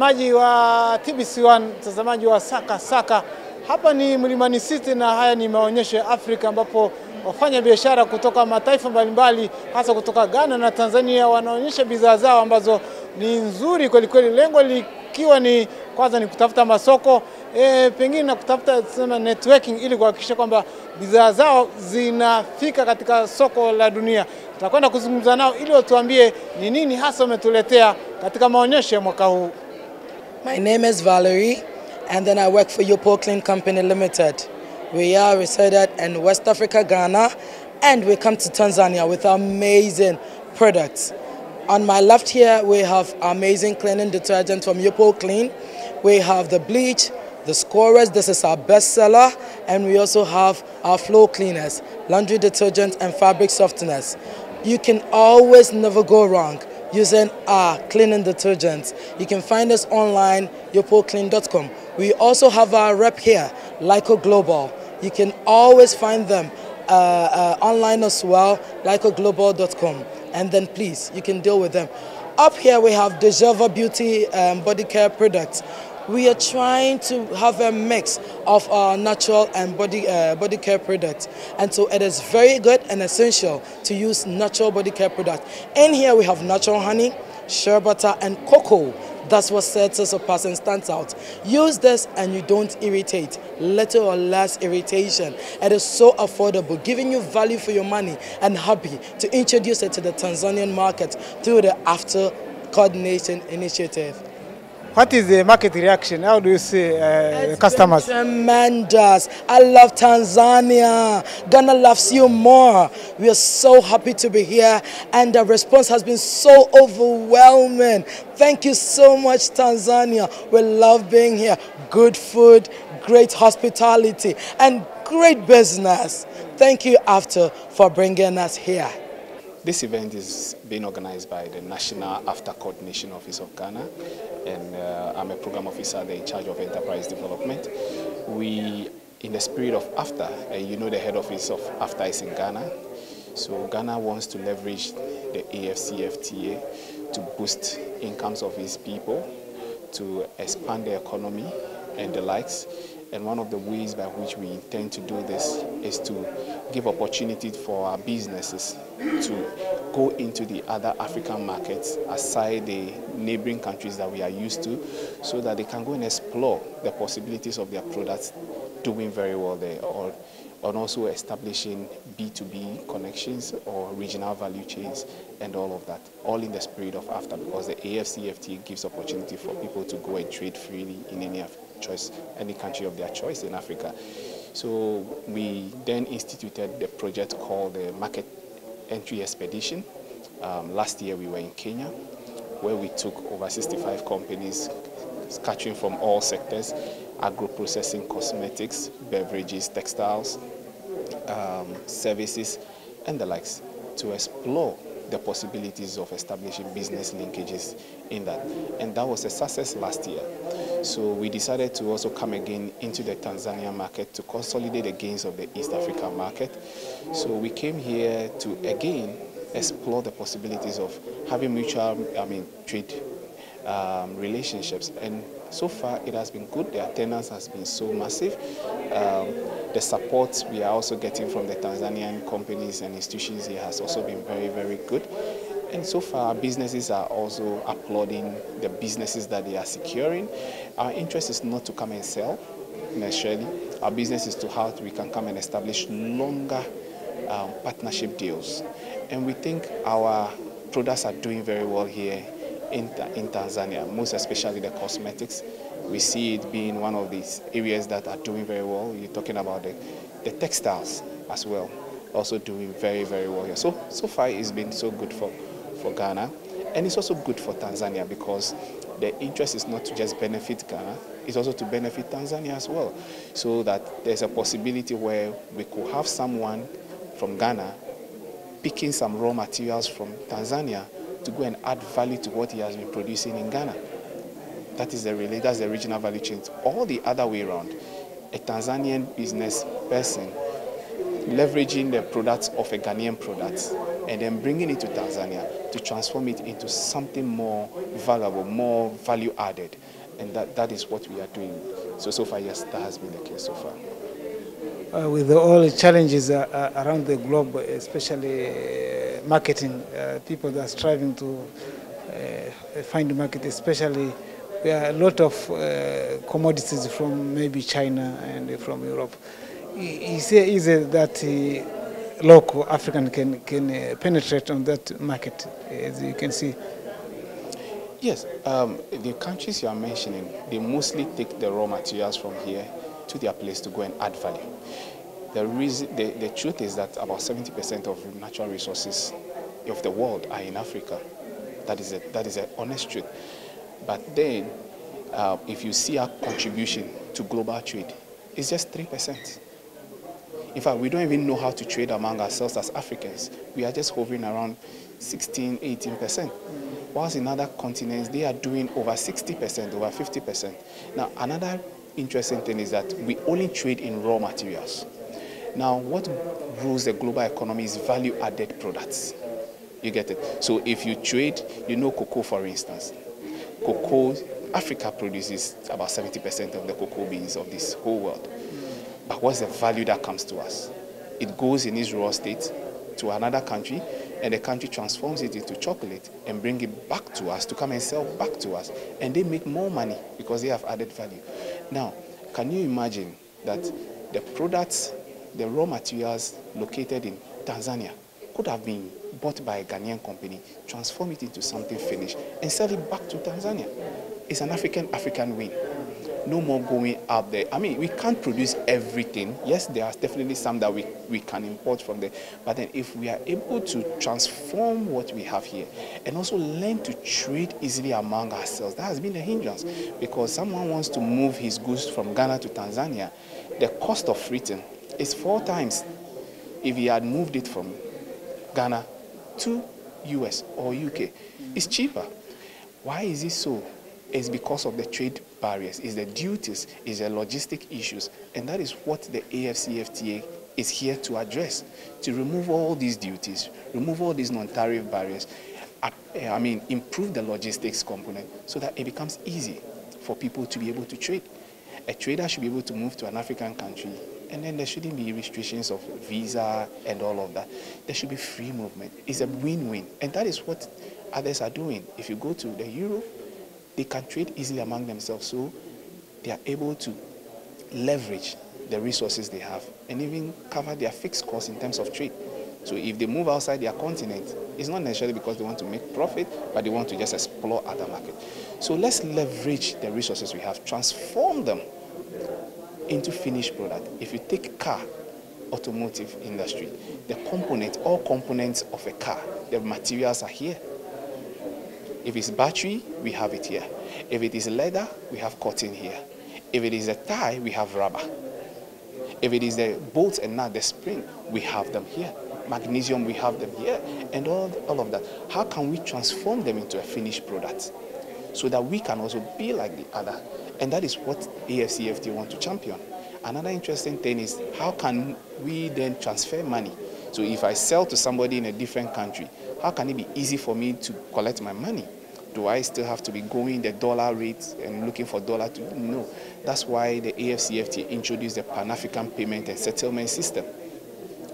Mtazamaji wa TBC1, mtazamaji wa Saka. Hapa ni Mlimani City na haya ni maonyesho ya Afrika ambapo wafanya biashara kutoka mataifa mbalimbali hasa kutoka Ghana na Tanzania wanaonyesha bidhaa zao ambazo ni nzuri kweli kweli, lengo likiwa ni kwanza ni kutafuta masoko, pengine na kutafuta networking ili kuhakikisha kwamba bidhaa zao zinafika katika soko la dunia. Tutakwenda kuzungumza nao ili watuambie ni nini hasa wametuletea katika maonyesho ya mwaka huu. My name is Valerie, and then I work for Yopo Clean Company Limited. We are resided in West Africa, Ghana, and we come to Tanzania with amazing products. On my left here, we have amazing cleaning detergent from Yopo Clean. We have the bleach, the scorers, this is our best seller, and we also have our floor cleaners, laundry detergent and fabric softeners. You can always never go wrong using our cleaning detergents. You can find us online, yopoclean.com. We also have our rep here, Lyco Global. You can always find them online as well, lycoglobal.com. And then please, you can deal with them. Up here we have Dejava Beauty body care products. We are trying to have a mix of our natural and body care products. And so it is very good and essential to use natural body care products. In here we have natural honey, shea butter and cocoa. That's what sets us apart and stands out. Use this and you don't irritate, little or less irritation. It is so affordable, giving you value for your money, and happy to introduce it to the Tanzanian market through the After Coordination Initiative. What is the market reaction? How do you see the customers? Tremendous. I love Tanzania. Ghana loves you more. We are so happy to be here, and the response has been so overwhelming. Thank you so much, Tanzania. We love being here. Good food, great hospitality, and great business. Thank you, After, for bringing us here. This event is being organized by the National After Coordination Office of Ghana, and I'm a program officer there in charge of enterprise development. We, in the spirit of After, you know the head office of After is in Ghana, so Ghana wants to leverage the AFCFTA to boost incomes of its people, to expand the economy and the likes. And one of the ways by which we intend to do this is to give opportunity for our businesses to go into the other African markets aside the neighboring countries that we are used to, so that they can go and explore the possibilities of their products doing very well there, or also establishing B2B connections or regional value chains and all of that, all in the spirit of After, because the AFCFTA gives opportunity for people to go and trade freely in any country of their choice in Africa. So we then instituted the project called the Market Entry Expedition. Last year we were in Kenya, where we took over 65 companies catching from all sectors: agro-processing, cosmetics, beverages, textiles, services, and the likes, to explore the possibilities of establishing business linkages in that. And that was a success last year. So we decided to also come again into the Tanzania market to consolidate the gains of the East Africa market. So we came here to again explore the possibilities of having mutual, trade relationships. And so far it has been good. The attendance has been so massive. The support we are also getting from the Tanzanian companies and institutions here has also been very, very good. And so far our businesses are also applauding the businesses that they are securing. Our interest is not to come and sell necessarily. Our business is to how we can come and establish longer partnership deals. And we think our products are doing very well here in Tanzania, most especially the cosmetics. We see it being one of these areas that are doing very well. You're talking about the textiles as well, also doing very, very well here. So far it's been so good for Ghana, and it's also good for Tanzania, because the interest is not to just benefit Ghana, it's also to benefit Tanzania as well, so that there's a possibility where we could have someone from Ghana picking some raw materials from Tanzania to go and add value to what he has been producing in Ghana. That's the regional value chain. All the other way around, a Tanzanian business person leveraging the products of a Ghanaian product and then bringing it to Tanzania to transform it into something more valuable, more value added. And that is what we are doing. So far, yes, that has been the case so far. With all the challenges around the globe, especially marketing, people that are striving to find the market, especially there are a lot of commodities from maybe China and from Europe. Is it that local African can penetrate on that market, as you can see? Yes, the countries you are mentioning, they mostly take the raw materials from here to their place to go and add value. The truth is that about 70% of natural resources of the world are in Africa. That is an honest truth. But then, if you see our contribution to global trade, it's just 3%. In fact, we don't even know how to trade among ourselves as Africans. We are just hovering around 16, 18%. Whilst in other continents, they are doing over 60%, over 50%. Now, another interesting thing is that we only trade in raw materials. Now, what rules the global economy is value-added products. You get it? So if you trade, cocoa, for instance. Cocoa, Africa produces about 70% of the cocoa beans of this whole world. But what's the value that comes to us? It goes in its raw state to another country, and the country transforms it into chocolate and bring it back to us to come and sell back to us. And they make more money because they have added value. Now, can you imagine that the products, the raw materials located in Tanzania could have been bought by a Ghanaian company, transform it into something finished, and sell it back to Tanzania? It's an African win. No more going out there. I mean, we can't produce everything. Yes, there are definitely some that we can import from there. But then if we are able to transform what we have here and also learn to trade easily among ourselves, that has been a hindrance. Because someone wants to move his goods from Ghana to Tanzania, the cost of freighting is 4 times if he had moved it from Ghana to US or UK. It's cheaper. Why is it so? It's because of the trade barriers, it's the duties, it's the logistic issues, and that is what the AFCFTA is here to address, to remove all these duties, remove all these non-tariff barriers, improve the logistics component so that it becomes easy for people to be able to trade. A trader should be able to move to an African country, and then there shouldn't be restrictions of visa and all of that. There should be free movement. It's a win-win, and that is what others are doing. If you go to the Europe, they can trade easily among themselves, so they are able to leverage the resources they have and even cover their fixed costs in terms of trade. So if they move outside their continent, it's not necessarily because they want to make profit, but they want to just explore other markets. So let's leverage the resources we have, transform them into finished product. If you take car, automotive industry, all components of a car, the materials are here. If it's battery, we have it here. If it is leather, we have cotton here. If it is a tie, we have rubber. If it is the bolts and nut, the spring, we have them here. Magnesium, we have them here. And all of that. How can we transform them into a finished product so that we can also be like the other? And that is what AFCFTA want to champion. Another interesting thing is how can we then transfer money? So if I sell to somebody in a different country, how can it be easy for me to collect my money? Do I still have to be going the dollar rate and looking for dollar to? No. That's why the AFCFTA introduced the Pan-African Payment and Settlement System.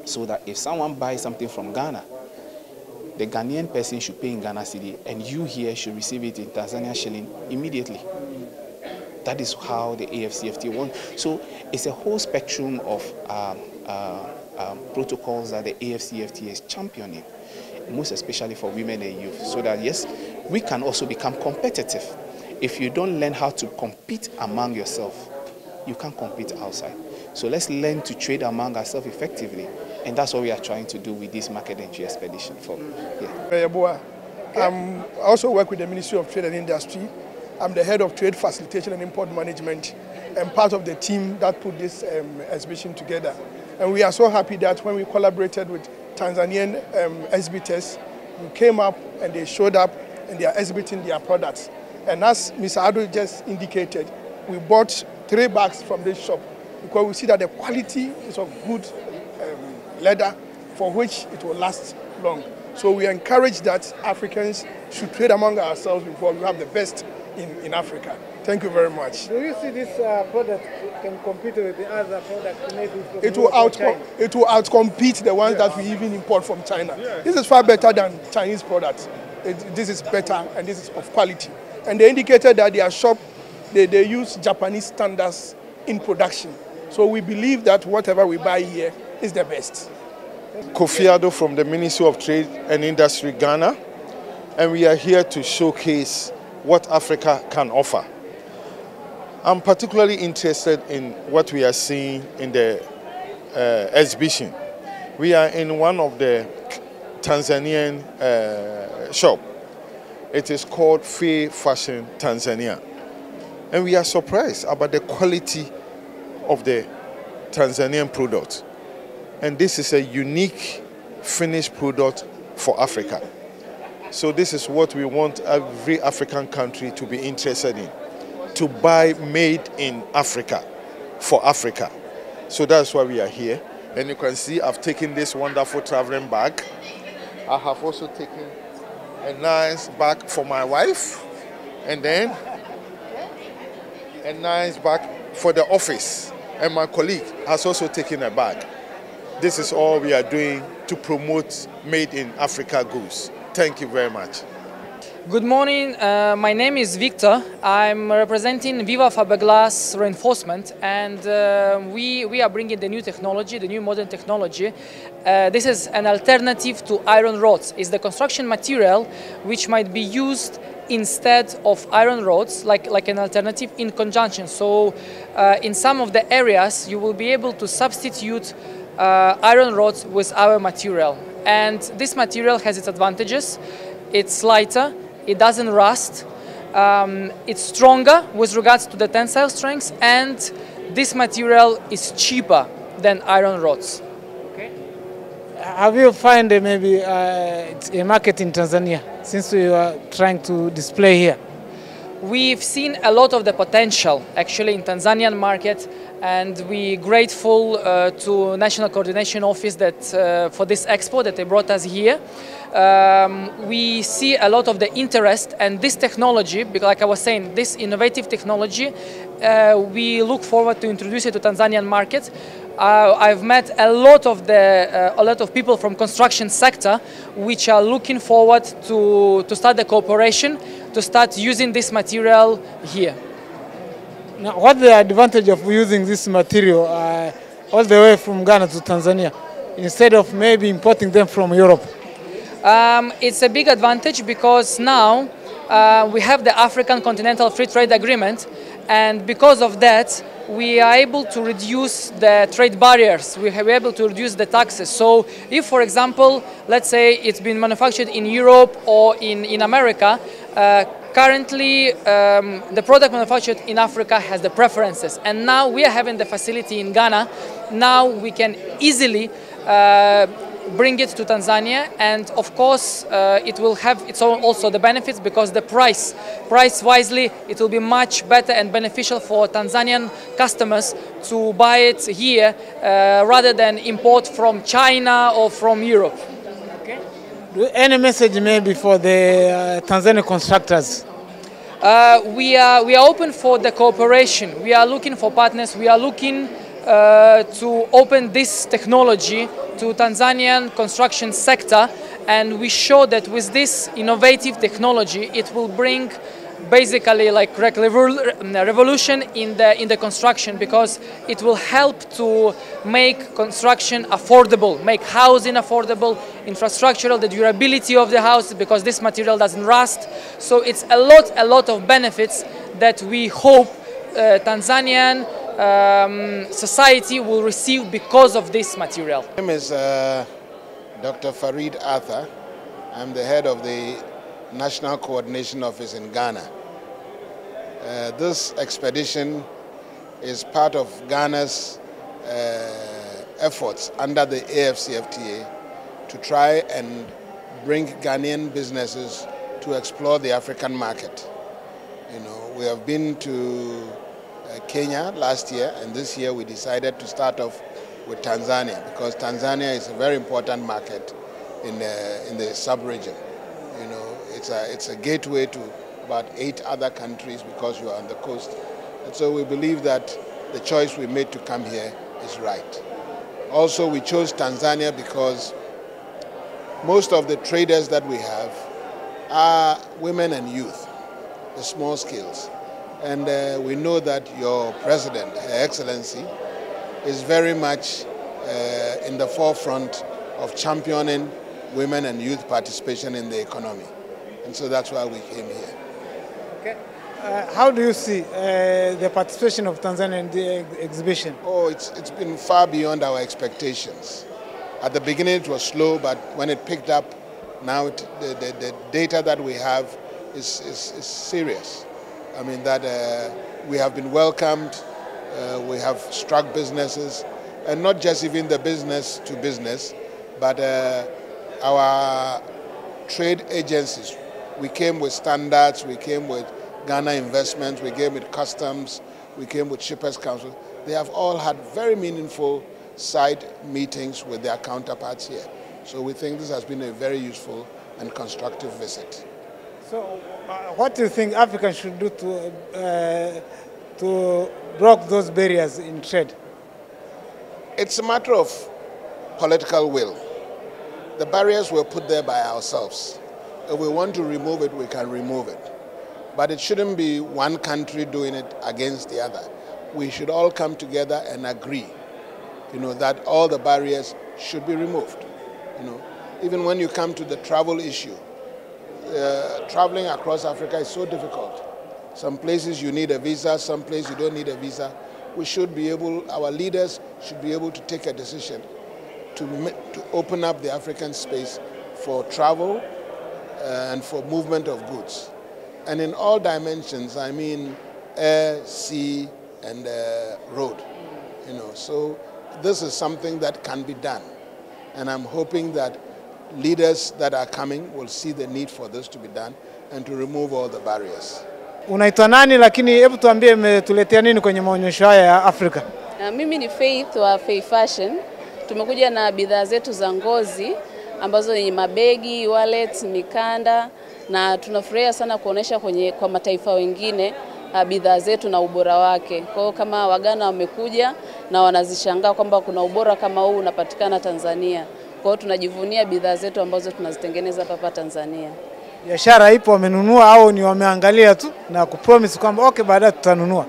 So that if someone buys something from Ghana, the Ghanaian person should pay in Ghana cedi, and you here should receive it in Tanzania shilling immediately. That is how the AFCFTA wants. So it's a whole spectrum of protocols that the AFCFTA is championing, most especially for women and youth, so that yes, we can also become competitive. If you don't learn how to compete among yourself, you can't compete outside. So let's learn to trade among ourselves effectively, and that's what we are trying to do with this market entry expedition. I also work with the Ministry of Trade and Industry. I'm the head of Trade Facilitation and Import Management and part of the team that put this exhibition together. And we are so happy that when we collaborated with Tanzanian exhibitors, we came up and they showed up and they are exhibiting their products. And as Mr. Ado just indicated, we bought 3 bags from this shop because we see that the quality is of good leather for which it will last long. So we encourage that Africans should trade among ourselves before we have the best in Africa. Thank you very much. Do you see this product can compete with the other products made from It will outcompete the ones that we even import from China. This is far better than Chinese products. This is better and this is of quality. And they indicated that their shop, they use Japanese standards in production. So we believe that whatever we buy here is the best. Kuifungua from the Ministry of Trade and Industry, Ghana, and we are here to showcase what Africa can offer. I'm particularly interested in what we are seeing in the exhibition. We are in one of the Tanzanian shop. It is called Fair Fashion Tanzania. And we are surprised about the quality of the Tanzanian product. And this is a unique finished product for Africa. So this is what we want every African country to be interested in, to buy made in Africa, for Africa. So that's why we are here. And you can see I've taken this wonderful traveling bag. I have also taken a nice bag for my wife, and then a nice bag for the office. And my colleague has also taken a bag. This is all we are doing to promote made in Africa goods. Thank you very much. Good morning, my name is Victor. I'm representing Viva Fiberglass Reinforcement, and we are bringing the new technology, the new modern technology. This is an alternative to iron rods. It's the construction material which might be used instead of iron rods, like an alternative in conjunction. So in some of the areas you will be able to substitute iron rods with our material. And this material has its advantages. It's lighter, it doesn't rust, it's stronger with regards to the tensile strength, and this material is cheaper than iron rods. Okay. Have you found maybe a market in Tanzania since you are trying to display here? We've seen a lot of the potential actually in Tanzanian market, and we're grateful to National Coordination Office that for this expo that they brought us here. We see a lot of the interest, and this technology, like I was saying, this innovative technology, we look forward to introduce it to Tanzanian market. I've met a lot of people from construction sector which are looking forward to start the cooperation, to start using this material here. Now, what's the advantage of using this material all the way from Ghana to Tanzania instead of maybe importing them from Europe? It's a big advantage because now we have the African Continental Free Trade Agreement, and because of that we are able to reduce the trade barriers, we are able to reduce the taxes. So if, for example, let's say it's been manufactured in Europe or in America, currently the product manufactured in Africa has the preferences, and now we are having the facility in Ghana. Now we can easily bring it to Tanzania, and of course it will have its own also the benefits, because the price wisely it will be much better and beneficial for Tanzanian customers to buy it here rather than import from China or from Europe. Okay. Any message maybe for the Tanzanian constructors? We are open for the cooperation. We are looking for partners. We are looking to open this technology to Tanzanian construction sector, and we show that with this innovative technology it will bring basically like revolution in the construction, because it will help to make construction affordable, make housing affordable, infrastructural, the durability of the house, because this material doesn't rust. So it's a lot of benefits that we hope Tanzanian society will receive because of this material. My name is Dr. Farid Arthur. I'm the head of the National Coordination Office in Ghana. This expedition is part of Ghana's efforts under the AFCFTA to try and bring Ghanaian businesses to explore the African market. You know, we have been to Kenya last year, and this year we decided to start off with Tanzania, because Tanzania is a very important market in the sub-region. You know, it's a gateway to about 8 other countries because you are on the coast. And so we believe that the choice we made to come here is right. Also, we chose Tanzania because most of the traders that we have are women and youth, the small scales. And we know that your president, Her Excellency, is very much in the forefront of championing women and youth participation in the economy. And so that's why we came here. Okay. How do you see the participation of Tanzania in the exhibition? Oh, it's been far beyond our expectations. At the beginning it was slow, but when it picked up, now the data that we have is serious. I mean that we have been welcomed, we have struck businesses, and not just even the business to business, but our trade agencies. We came with standards, we came with Ghana Investments, we came with Customs, we came with Shippers Council. They have all had very meaningful side meetings with their counterparts here. So we think this has been a very useful and constructive visit. So what do you think Africa should do to break those barriers in trade? It's a matter of political will. The barriers were put there by ourselves. If we want to remove it, we can remove it. But it shouldn't be one country doing it against the other. We should all come together and agree, you know, that all the barriers should be removed. You know, even when you come to the travel issue, traveling across Africa is so difficult. Some places you need a visa, some places you don't need a visa. We should be able, our leaders should be able to take a decision to open up the African space for travel and for movement of goods. And in all dimensions, I mean air, sea, and road. You know, so this is something that can be done. And I'm hoping that leaders that are coming will see the need for this to be done and to remove all the barriers. Unaitwa nani, lakini hebu tuambie umetuletea nini kwenye maonyesho haya ya Afrika? Mimi ni Faith wa Faith Fashion. Tumekuja na bidhaa zetu za ngozi ambazo ni mabegi, wallets, mikanda, na tunafurahia sana kuonesha kwa mataifa wengine bidhaa zetu na ubora wake. Kwa hiyo kama Wagana wamekuja na wanazishangaa kwamba kuna ubora kama huu unapatikana Tanzania. Kwa hiyo tunajivunia bidhaa zetu ambazo tunazitengeneza hapa Tanzania. Biashara ipo, wamenunua au ni wameangalia tu na kupromise kwamba okay baadaye tutanunua?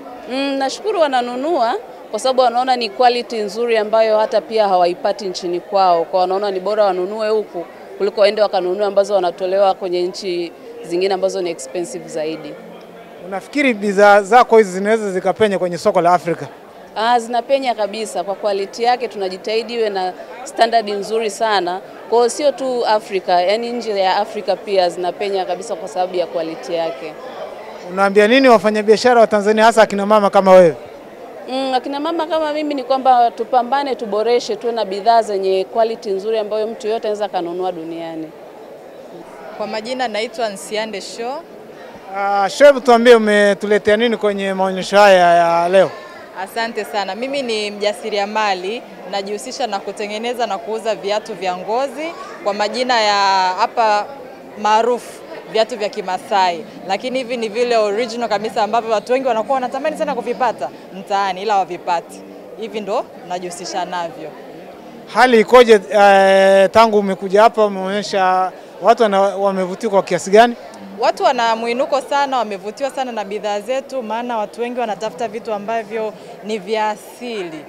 Nashukuru wananunua kwa sababu wanaona ni quality nzuri ambayo hata pia hawaipati nchini kwao. Kwa wanaona ni bora wanunue huku kuliko waende wakanunua ambazo wanatolewa kwenye nchi zingine ambazo ni expensive zaidi. Unafikiri bidhaa zako hizi zinaweza zikapenya kwenye soko la Afrika? Zinapenya kabisa kwa quality yake. Tunajitahidi iwe na standard nzuri sana. Kwa hiyo sio tu Afrika, yani nje ya Afrika pia zinapenya kabisa kwa sababu ya quality yake. Unaambia nini wafanyabiashara wa Tanzania hasa akina mama kama wewe? Akina mama kama mimi ni kwamba tupambane, tuboreshe, tuwe na bidhaa zenye quality nzuri ambayo mtu yote anaweza kanunua duniani. Kwa majina naitwa Nsiande Show. Show, tuambie umetuletea nini kwenye maonyesho haya ya leo? Asante sana. Mimi ni mjasiriamali, najihusisha na kutengeneza na kuuza viatu vya ngozi kwa majina ya hapa maarufu viatu vya Kimasai. Lakini hivi ni vile original kabisa ambavyo watu wengi wanakuwa wanatamani sana kuvipata mtaani ila wavipati. Hivi ndo najihusisha navyo. Hali ikoje tangu umekuja hapa, umeonyesha watu wamevutiwa kwa kiasi gani? Watu wana muinuko sana, wamevutiwa sana na bidhaa zetu, maana watu wengi wanatafuta vitu ambavyo ni vya asili.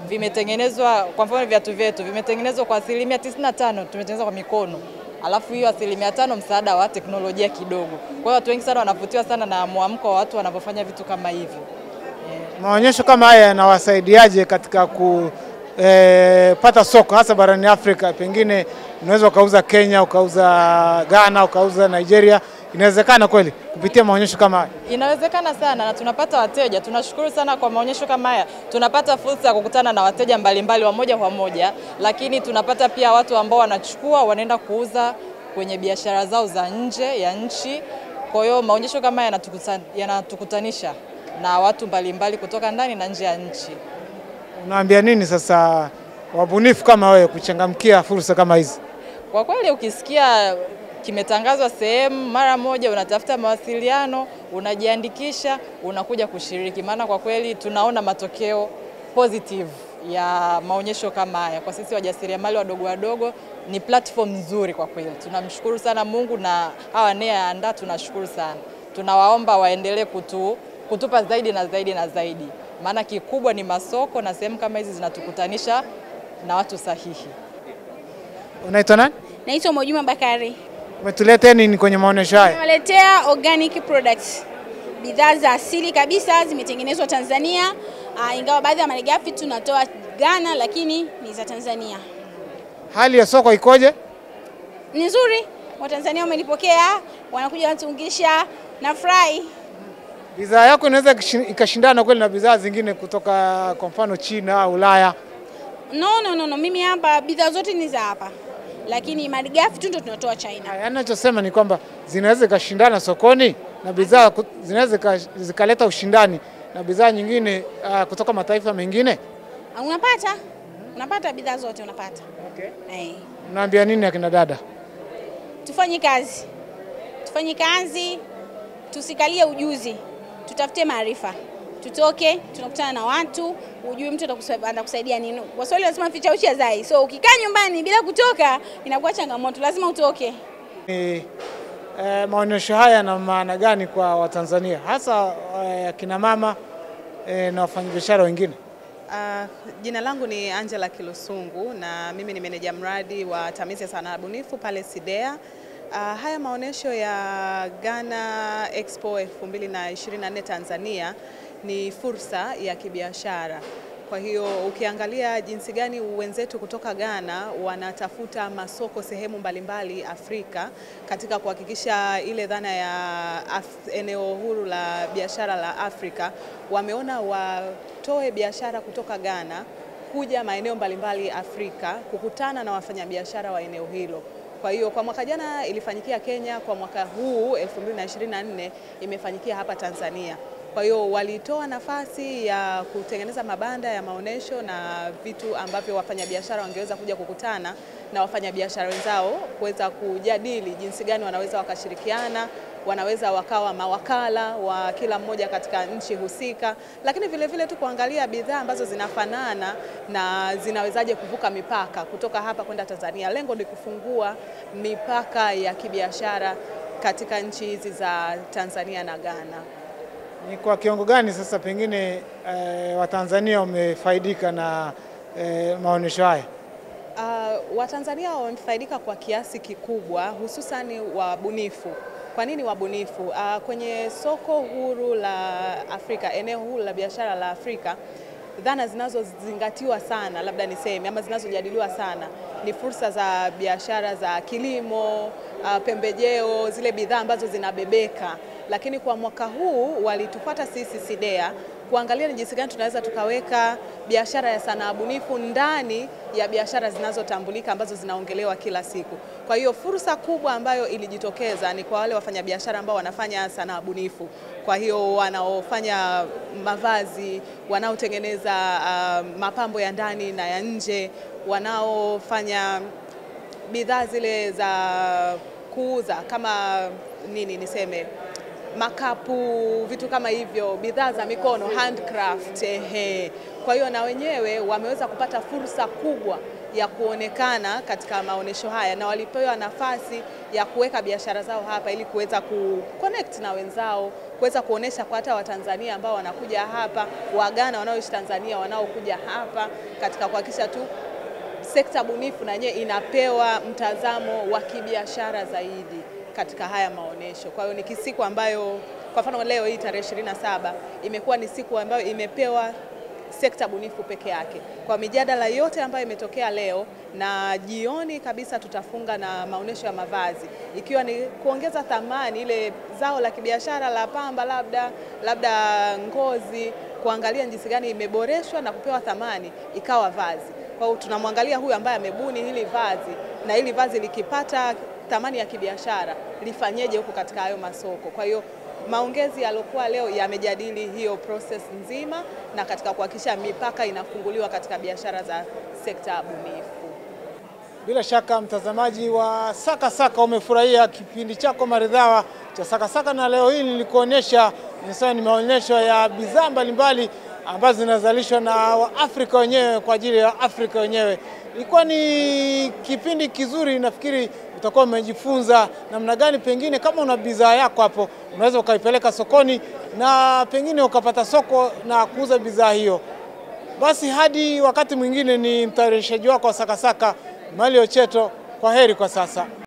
Vimetengenezwa, kwa mfano viatu vyetu vimetengenezwa kwa 95% tumetengeneza kwa mikono. Alafu hiyo 5% msaada wa teknolojia kidogo. Kwa hiyo watu wengi sana wanavutiwa sana na muamko wa watu wanapofanya vitu kama hivyo. Maonyesho kama haya yanawasaidiaje katika kupata soko hasa barani Afrika? Pengine unaweza ukauza Kenya, ukauza Ghana, ukauza Nigeria. Inawezekana kweli kupitia maonyesho kama haya? Inawezekana sana na tunapata wateja. Tunashukuru sana kwa maonyesho kama haya. Tunapata fursa ya kukutana na wateja mbalimbali wa moja kwa moja, lakini tunapata pia watu ambao wanachukua wanaenda kuuza kwenye biashara zao za nje ya nchi. Kwa hiyo maonyesho kama haya yanatukutanisha na watu mbalimbali kutoka ndani na nje ya nchi. Unaambia nini sasa wabunifu kama wewe kuchangamkia fursa kama hizi? Kwa kweli ukisikia kimetangazwa sehemu, mara moja unatafuta mawasiliano, unajiandikisha, unakuja kushiriki. Maana kwa kweli tunaona matokeo positive ya maonyesho kama haya. Kwa sisi wajasiriamali wadogo ni platform nzuri kwa kweli. Tunamshukuru sana Mungu na hawa anayeandaa tunashukuru sana. Tunawaomba waendelee kutupa zaidi na zaidi na zaidi. Maana kikubwa ni masoko na sehemu kama hizi zinatukutanisha na watu sahihi. Unaitwa nani? Naitwa Mojuma Bakari. Umetuletea nini kwenye maonyesho haya? Nimewaletea organic products. Bidhaa za asili kabisa zimetengenezwa Tanzania. Ingawa baadhi ya malighafi tunatoa Ghana lakini ni za Tanzania. Hali ya soko ikoje? Ni nzuri. Watanzania wamenipokea, wanakuja watuungisha na fry. Bidhaa yako inaweza ikashindana kweli na bidhaa zingine kutoka kwa mfano China au Ulaya? No. Mimi hapa bidhaa zote ni za hapa. Lakini malighafi tu ndio tunatoa China. Anachosema ni kwamba zinaweza ikashindana sokoni na bidhaa zinaweza zikaleta ushindani na bidhaa nyingine kutoka mataifa mengine. Unapata bidhaa zote unapata. Okay. Unaambia nini akina dada? Tufanye kazi, tusikalie ujuzi, tutafute maarifa. Tutoke, tunakutana na watu, ujue mtu atakusaidia nini. Waswahili wanasema ficha uchi hazai. So ukikaa nyumbani bila kutoka inakuwa changamoto, lazima utoke. Maonyesho haya na maana gani kwa Watanzania hasa kina mama na wafanyabiashara wengine? Jina langu ni Angela Kilusungu na mimi ni meneja mradi wa Tamizi ya Sanaa Bunifu pale Sidea. Haya maonyesho ya Ghana Expo 2024 Tanzania ni fursa ya kibiashara. Kwa hiyo ukiangalia jinsi gani wenzetu kutoka Ghana wanatafuta masoko sehemu mbalimbali Afrika katika kuhakikisha ile dhana ya eneo huru la biashara la Afrika, wameona watoe biashara kutoka Ghana kuja maeneo mbalimbali Afrika kukutana na wafanyabiashara wa eneo hilo. Kwa hiyo kwa mwaka jana ilifanyikia Kenya, kwa mwaka huu 2024 imefanyikia hapa Tanzania. Kwa hiyo walitoa nafasi ya kutengeneza mabanda ya maonesho na vitu ambavyo wafanyabiashara wangeweza kuja kukutana na wafanyabiashara wenzao kuweza kujadili jinsi gani wanaweza wakashirikiana, wanaweza wakawa mawakala wa kila mmoja katika nchi husika, lakini vile vile tu kuangalia bidhaa ambazo zinafanana na zinawezaje kuvuka mipaka kutoka hapa kwenda Tanzania. Lengo ni kufungua mipaka ya kibiashara katika nchi hizi za Tanzania na Ghana. Ni kwa kiwango gani sasa pengine Watanzania wamefaidika na maonyesho haya? Watanzania wamefaidika kwa kiasi kikubwa, hususan wabunifu. Kwa nini wabunifu? Kwenye soko huru la Afrika, eneo huru la biashara la Afrika, dhana zinazozingatiwa sana, labda niseme, ama zinazojadiliwa sana ni fursa za biashara za kilimo, pembejeo, zile bidhaa ambazo zinabebeka. Lakini kwa mwaka huu walitufuata sisi Sidea kuangalia ni jinsi gani tunaweza tukaweka biashara ya sanaa bunifu ndani ya biashara zinazotambulika ambazo zinaongelewa kila siku. Kwa hiyo fursa kubwa ambayo ilijitokeza ni kwa wale wafanyabiashara ambao wanafanya sanaa bunifu. Kwa hiyo wanaofanya mavazi, wanaotengeneza mapambo ya ndani na ya nje, wanaofanya bidhaa zile za kuuza kama makapu, vitu kama hivyo, bidhaa za mikono, handcraft. Kwa hiyo na wenyewe wameweza kupata fursa kubwa ya kuonekana katika maonesho haya na walipewa nafasi ya kuweka biashara zao hapa ili kuweza kuconnect na wenzao, kuweza kuonesha kwa hata Watanzania ambao wanakuja hapa, Waghana wanaoishi Tanzania wanaokuja hapa, katika kuhakikisha tu sekta bunifu na yenyewe inapewa mtazamo wa kibiashara zaidi katika haya maonesho. Kwa hiyo ni siku ambayo kwa mfano leo hii tarehe 27 imekuwa ni siku ambayo imepewa sekta bunifu peke yake. Kwa mijadala yote ambayo imetokea leo, na jioni kabisa tutafunga na maonesho ya mavazi, ikiwa ni kuongeza thamani ile zao la kibiashara la pamba, labda ngozi, kuangalia jinsi gani imeboreshwa na kupewa thamani ikawa vazi. Kwa hiyo tunamwangalia huyu ambaye amebuni hili vazi, na hili vazi likipata thamani ya kibiashara lifanyeje huko katika hayo masoko. Kwa hiyo maongezi yaliokuwa leo yamejadili hiyo process nzima na katika kuhakikisha mipaka inafunguliwa katika biashara za sekta bunifu. Bila shaka mtazamaji wa Saka Saka umefurahia kipindi chako maridhawa cha Saka Saka, na leo hii nilikuonyesha ni maonyesho ya bidhaa mbalimbali ambazo zinazalishwa na Waafrika wenyewe kwa ajili ya Afrika wenyewe. Ilikuwa ni kipindi kizuri, nafikiri utakuwa umejifunza namna gani pengine kama una bidhaa yako hapo unaweza ukaipeleka sokoni na pengine ukapata soko na kuuza bidhaa hiyo. Basi hadi wakati mwingine, ni mtayarishaji wako wa Saka Saka Maonyesho. Kwa heri kwa sasa.